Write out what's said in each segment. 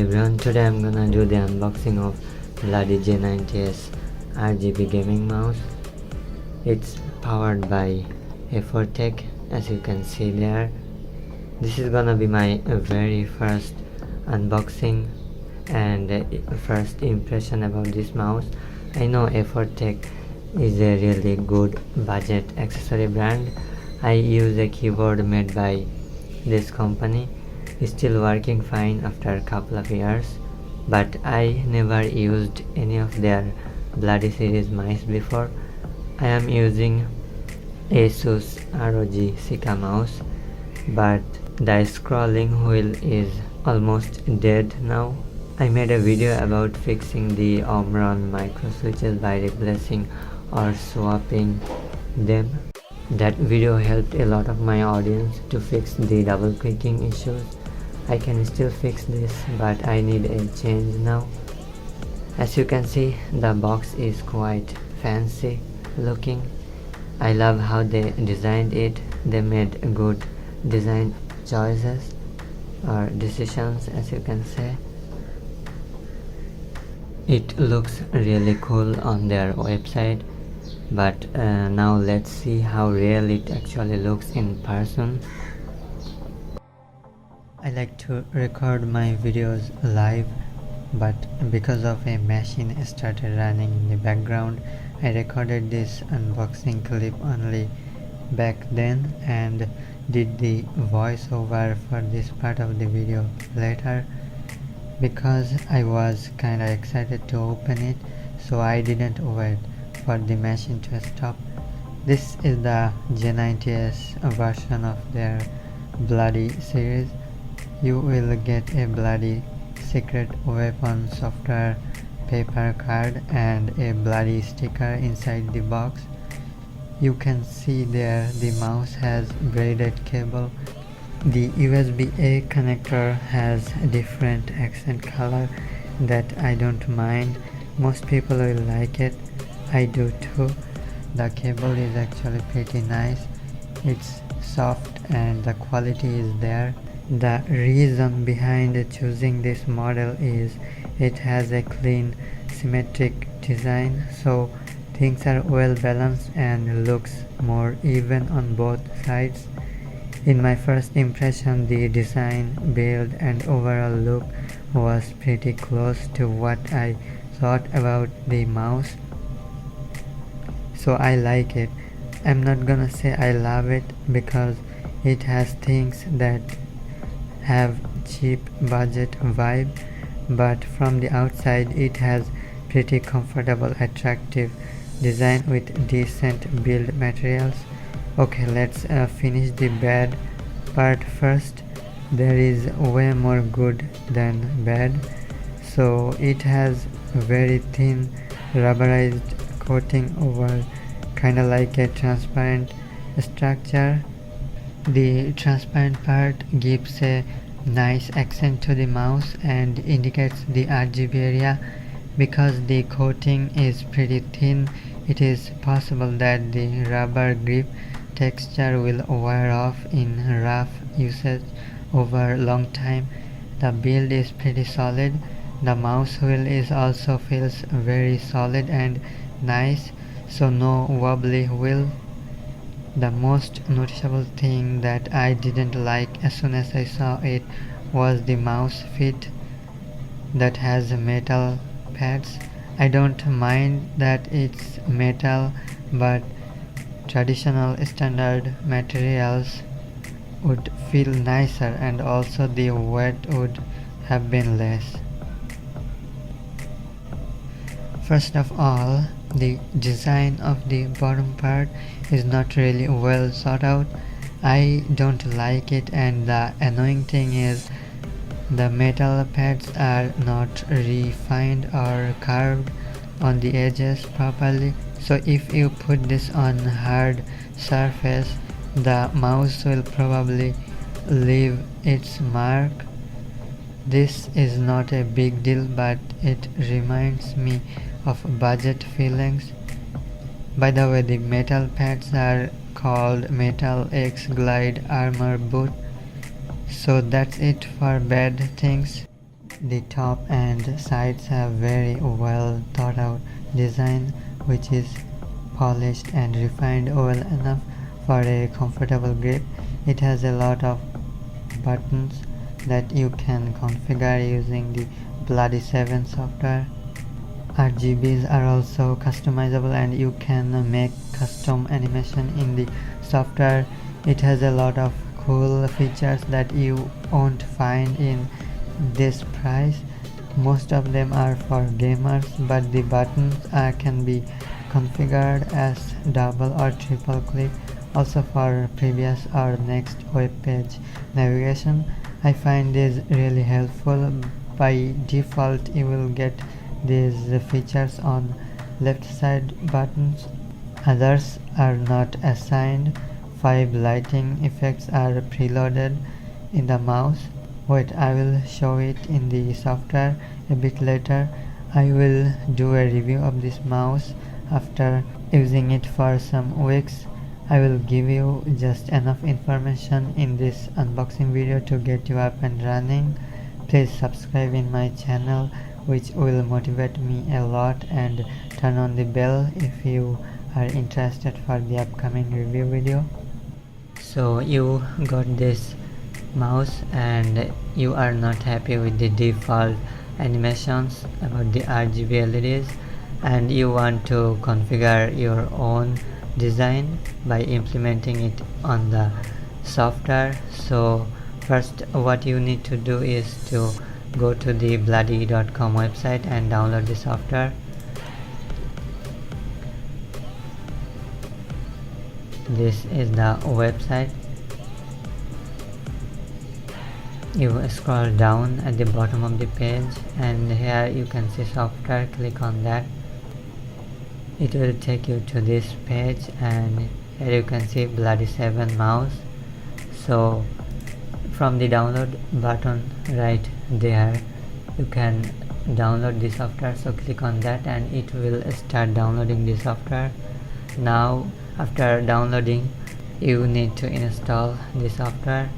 everyone, today I'm gonna do the unboxing of Bloody J90S RGB gaming mouse. It's powered by A4TECH, as you can see there. This is gonna be my very first unboxing and first impression about this mouse. I know A4TECH is a really good budget accessory brand. I use a keyboard made by this company. It's still working fine after a couple of years, but I never used any of their Bloody series mice before. I am using Asus ROG Sika mouse, but the scrolling wheel is almost dead now. I made a video about fixing the Omron micro switches by replacing or swapping them. That video helped a lot of my audience to fix the double clicking issues. I can still fix this, but I need a change now. As you can see, the box is quite fancy looking. I love how they designed it. They made good design choices or decisions, as you can say. It looks really cool on their website, but now let's see how real it actually looks in person. I like to record my videos live, but because of a machine started running in the background, I recorded this unboxing clip only back then and did the voiceover for this part of the video later because I was kinda excited to open it, so I didn't wait for the machine to stop. This is the J90S version of their Bloody series. You will get a Bloody secret weapon software paper card and a Bloody sticker inside the box. You can see there the mouse has braided cable. The USB-A connector has a different accent color that I don't mind. Most people will like it. I do too. The cable is actually pretty nice. It's soft and the quality is there. The reason behind choosing this model is it has a clean, symmetric design, so things are well balanced and looks more even on both sides. In my first impression, the design, build and overall look was pretty close to what I thought about the mouse, so I like it. I'm not gonna say I love it because it has things that have cheap budget vibe, but from the outside it has pretty comfortable, attractive design with decent build materials. Okay, let's finish the bad part first. There is way more good than bad. So it has very thin rubberized coating over, kinda like a transparent structure. The transparent part gives a nice accent to the mouse and indicates the RGB area. Because the coating is pretty thin, it is possible that the rubber grip texture will wear off in rough usage over a long time. The build is pretty solid. The mouse wheel is also feels very solid and nice, so no wobbly wheel. The most noticeable thing that I didn't like as soon as I saw it was the mouse feet that has metal pads. I don't mind that it's metal, but traditional standard materials would feel nicer and also the weight would have been less. First of all, the design of the bottom part is not really well thought out. I don't like it, and the annoying thing is the metal pads are not refined or carved on the edges properly. So if you put this on hard surface, the mouse will probably leave its mark. This is not a big deal, but it reminds me of budget feelings. By the way, the metal pads are called Metal X Glide Armor Boot. So that's it for bad things. The top and sides have very well thought out design which is polished and refined well enough for a comfortable grip. It has a lot of buttons that you can configure using the Bloody7 software. RGBs are also customizable and you can make custom animation in the software. It has a lot of cool features that you won't find in this price. Most of them are for gamers, but the buttons can be configured as double or triple click, also for previous or next web page navigation. I find this really helpful. By default you will get these features on left side buttons. Others are not assigned. 5 lighting effects are preloaded in the mouse. Wait, I will show it in the software a bit later. I will do a review of this mouse after using it for some weeks. I will give you just enough information in this unboxing video to get you up and running. Please subscribe in my channel, which will motivate me a lot, and turn on the bell if you are interested for the upcoming review video. So you got this mouse and you are not happy with the default animations about the RGB LEDs, and you want to configure your own design by implementing it on the software. So first what you need to do is to go to the bloody.com website and download the software. This is the website. You scroll down at the bottom of the page and here you can see software. Click on that. It will take you to this page and here you can see Bloody7 mouse. So from the download button right there you can download the software, so click on that and it will start downloading the software. Now after downloading you need to install the software.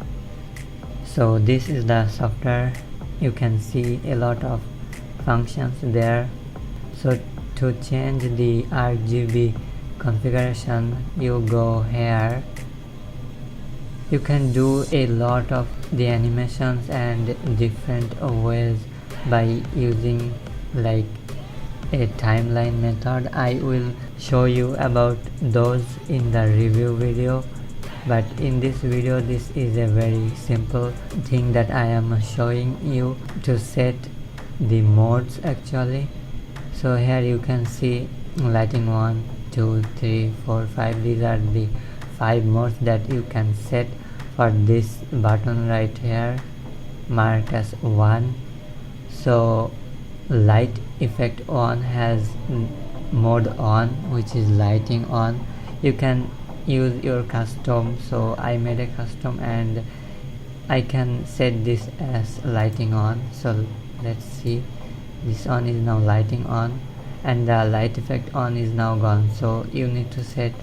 So this is the software. You can see a lot of functions there. So to change the RGB configuration you go here. You can do a lot of the animations and different ways by using like a timeline method. I will show you about those in the review video, but in this video this is a very simple thing that I am showing you to set the modes actually. So here you can see lighting 1, 2, 3, 4, 5. These are the 5 modes that you can set for this button right here marked as 1. So light effect on has mode on, which is lighting on. You can use your custom, so I made a custom and I can set this as lighting on. So let's see, this on is now lighting on and the light effect on is now gone. So you need to set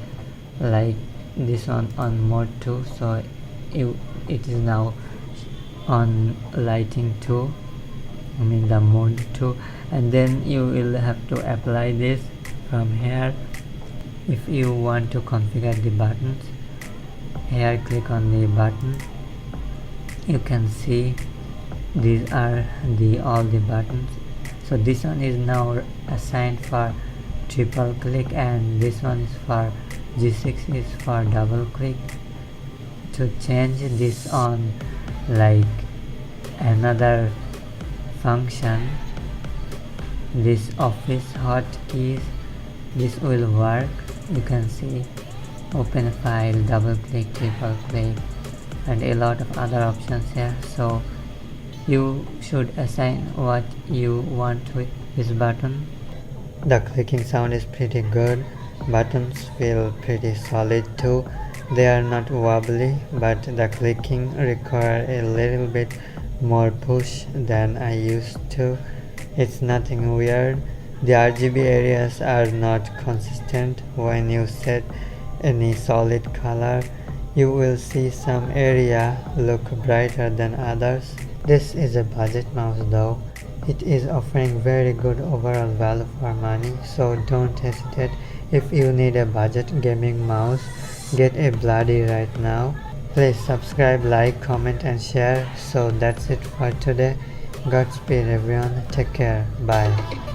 like this one on mode 2, so it is now on lighting 2, I mean the mode 2, and then you will have to apply this from here. If you want to configure the buttons, here click on the button. You can see these are all the buttons. So this one is now assigned for triple click and this one is for G6 is for double click. To change this on like another function, this office hotkeys, this will work. You can see open file, double click, triple click, and a lot of other options here. So you should assign what you want with this button. The clicking sound is pretty good. Buttons feel pretty solid too. They are not wobbly, but the clicking require a little bit more push than I used to. It's nothing weird. The RGB areas are not consistent. When you set any solid color, you will see some area look brighter than others. This is a budget mouse though, It is offering very good overall value for money, so don't hesitate. If you need a budget gaming mouse, get a Bloody right now. Please subscribe, like, comment and share. So that's it for today. Godspeed everyone. Take care. Bye.